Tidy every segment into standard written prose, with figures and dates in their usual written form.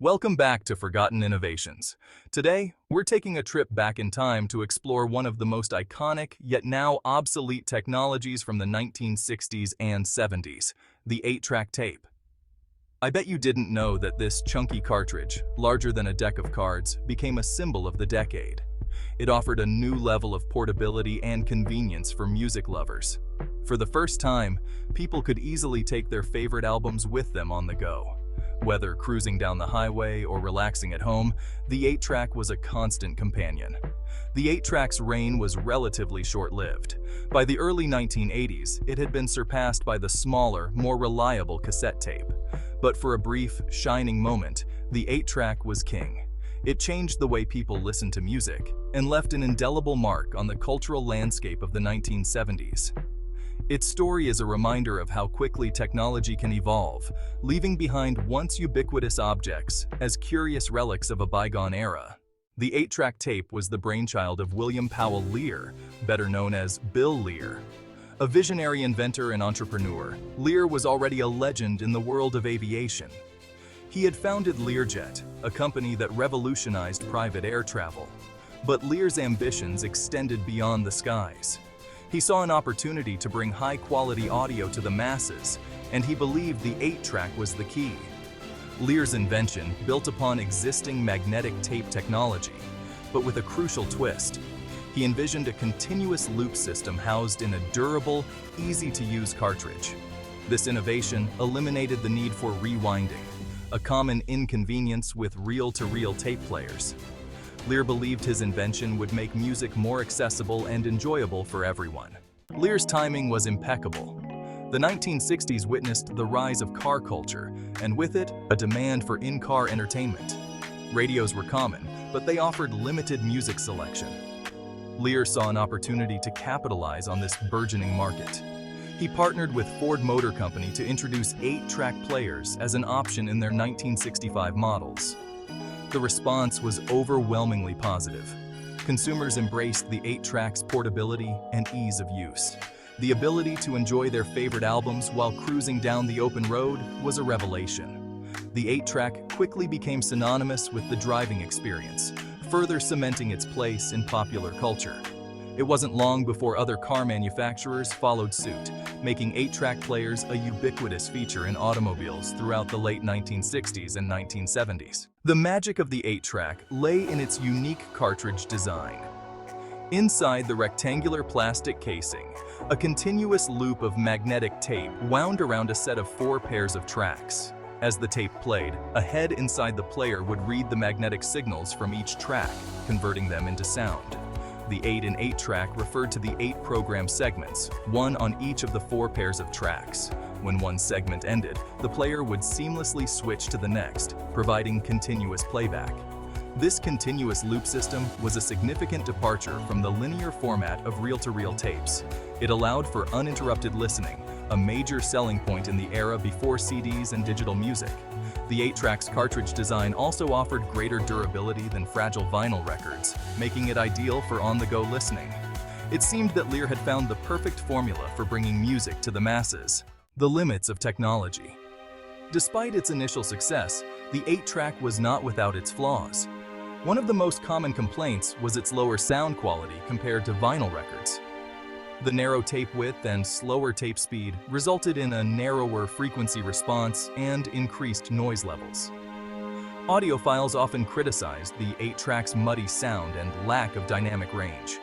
Welcome back to Forgotten Innovations. Today, we're taking a trip back in time to explore one of the most iconic, yet now obsolete technologies from the 1960s and 70s, the 8-track tape. I bet you didn't know that this chunky cartridge, larger than a deck of cards, became a symbol of the decade. It offered a new level of portability and convenience for music lovers. For the first time, people could easily take their favorite albums with them on the go. Whether cruising down the highway or relaxing at home, the 8-track was a constant companion. The 8-track's reign was relatively short-lived. By the early 1980s, it had been surpassed by the smaller, more reliable cassette tape. But for a brief, shining moment, the 8-track was king. It changed the way people listened to music and left an indelible mark on the cultural landscape of the 1970s. Its story is a reminder of how quickly technology can evolve, leaving behind once ubiquitous objects as curious relics of a bygone era. The 8-track tape was the brainchild of William Powell Lear, better known as Bill Lear. A visionary inventor and entrepreneur, Lear was already a legend in the world of aviation. He had founded Learjet, a company that revolutionized private air travel. But Lear's ambitions extended beyond the skies. He saw an opportunity to bring high-quality audio to the masses, and he believed the 8-track was the key. Lear's invention built upon existing magnetic tape technology, but with a crucial twist. He envisioned a continuous loop system housed in a durable, easy-to-use cartridge. This innovation eliminated the need for rewinding, a common inconvenience with reel-to-reel tape players. Lear believed his invention would make music more accessible and enjoyable for everyone. Lear's timing was impeccable. The 1960s witnessed the rise of car culture, and with it, a demand for in-car entertainment. Radios were common, but they offered limited music selection. Lear saw an opportunity to capitalize on this burgeoning market. He partnered with Ford Motor Company to introduce 8-track players as an option in their 1965 models. The response was overwhelmingly positive. Consumers embraced the 8-track's portability and ease of use. The ability to enjoy their favorite albums while cruising down the open road was a revelation. The 8-track quickly became synonymous with the driving experience, further cementing its place in popular culture. It wasn't long before other car manufacturers followed suit, making 8-track players a ubiquitous feature in automobiles throughout the late 1960s and 1970s. The magic of the 8-track lay in its unique cartridge design. Inside the rectangular plastic casing, a continuous loop of magnetic tape wound around a set of 4 pairs of tracks. As the tape played, a head inside the player would read the magnetic signals from each track, converting them into sound. The 8 in 8-track referred to the 8 program segments, one on each of the 4 pairs of tracks. When one segment ended, the player would seamlessly switch to the next, providing continuous playback. This continuous loop system was a significant departure from the linear format of reel-to-reel tapes. It allowed for uninterrupted listening, a major selling point in the era before CDs and digital music. The 8-track's cartridge design also offered greater durability than fragile vinyl records, making it ideal for on-the-go listening. It seemed that Lear had found the perfect formula for bringing music to the masses. The limits of technology. Despite its initial success, the 8-track was not without its flaws. One of the most common complaints was its lower sound quality compared to vinyl records. The narrow tape width and slower tape speed resulted in a narrower frequency response and increased noise levels. Audiophiles often criticized the 8-track's muddy sound and lack of dynamic range.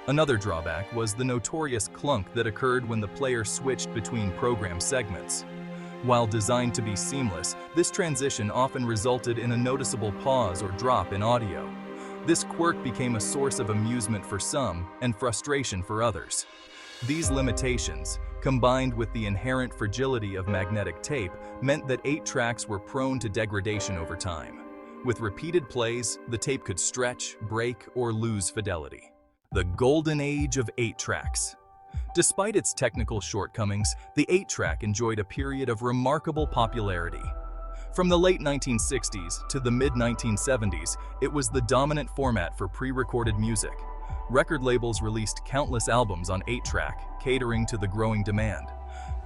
Another drawback was the notorious clunk that occurred when the player switched between program segments. While designed to be seamless, this transition often resulted in a noticeable pause or drop in audio. This quirk became a source of amusement for some and frustration for others. These limitations, combined with the inherent fragility of magnetic tape, meant that 8-tracks were prone to degradation over time. With repeated plays, the tape could stretch, break, or lose fidelity. The golden age of 8-tracks. Despite its technical shortcomings, the 8-track enjoyed a period of remarkable popularity. From the late 1960s to the mid-1970s, it was the dominant format for pre-recorded music. Record labels released countless albums on 8-track, catering to the growing demand.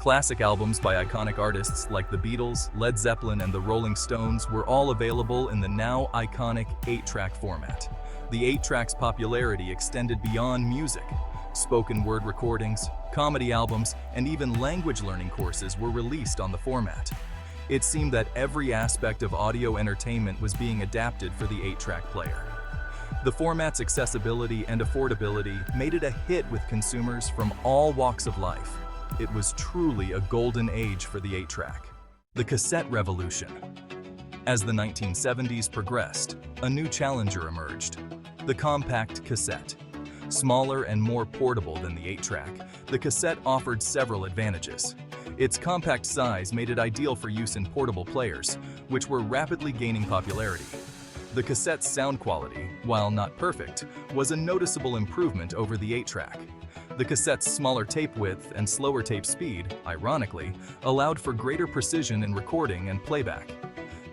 Classic albums by iconic artists like the Beatles, Led Zeppelin, and the Rolling Stones were all available in the now iconic 8-track format. The 8-track's popularity extended beyond music. Spoken word recordings, comedy albums, and even language learning courses were released on the format. It seemed that every aspect of audio entertainment was being adapted for the 8-track player. The format's accessibility and affordability made it a hit with consumers from all walks of life. It was truly a golden age for the 8-track. The Cassette Revolution. As the 1970s progressed, a new challenger emerged: the compact cassette. Smaller and more portable than the 8-track, the cassette offered several advantages. Its compact size made it ideal for use in portable players, which were rapidly gaining popularity. The cassette's sound quality, while not perfect, was a noticeable improvement over the 8-track. The cassette's smaller tape width and slower tape speed, ironically, allowed for greater precision in recording and playback.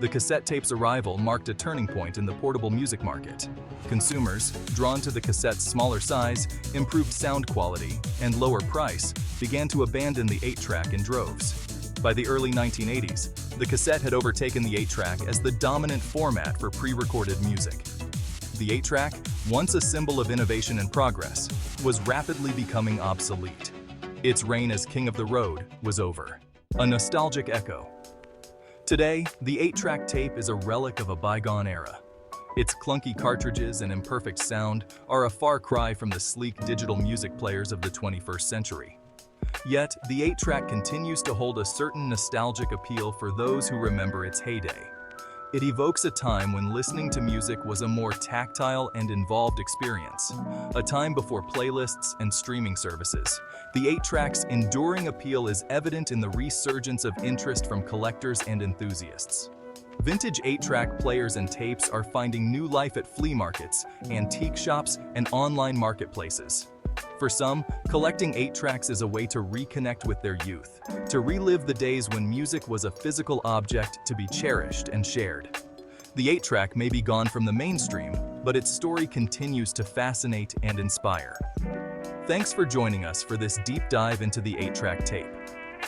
The cassette tape's arrival marked a turning point in the portable music market. Consumers, drawn to the cassette's smaller size, improved sound quality, and lower price, began to abandon the 8-track in droves. By the early 1980s, the cassette had overtaken the 8-track as the dominant format for pre-recorded music. The 8-track, once a symbol of innovation and progress, was rapidly becoming obsolete. Its reign as king of the road was over. A nostalgic echo. Today, the 8-track tape is a relic of a bygone era. Its clunky cartridges and imperfect sound are a far cry from the sleek digital music players of the 21st century. Yet, the 8-track continues to hold a certain nostalgic appeal for those who remember its heyday. It evokes a time when listening to music was a more tactile and involved experience, a time before playlists and streaming services. The 8-track's enduring appeal is evident in the resurgence of interest from collectors and enthusiasts. Vintage 8-track players and tapes are finding new life at flea markets, antique shops, and online marketplaces. For some, collecting 8-tracks is a way to reconnect with their youth, to relive the days when music was a physical object to be cherished and shared. The 8-track may be gone from the mainstream, but its story continues to fascinate and inspire. Thanks for joining us for this deep dive into the 8-track tape.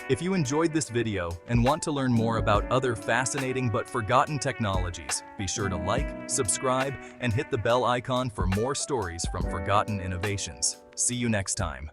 If you enjoyed this video and want to learn more about other fascinating but forgotten technologies, be sure to like, subscribe, and hit the bell icon for more stories from forgotten innovations. See you next time.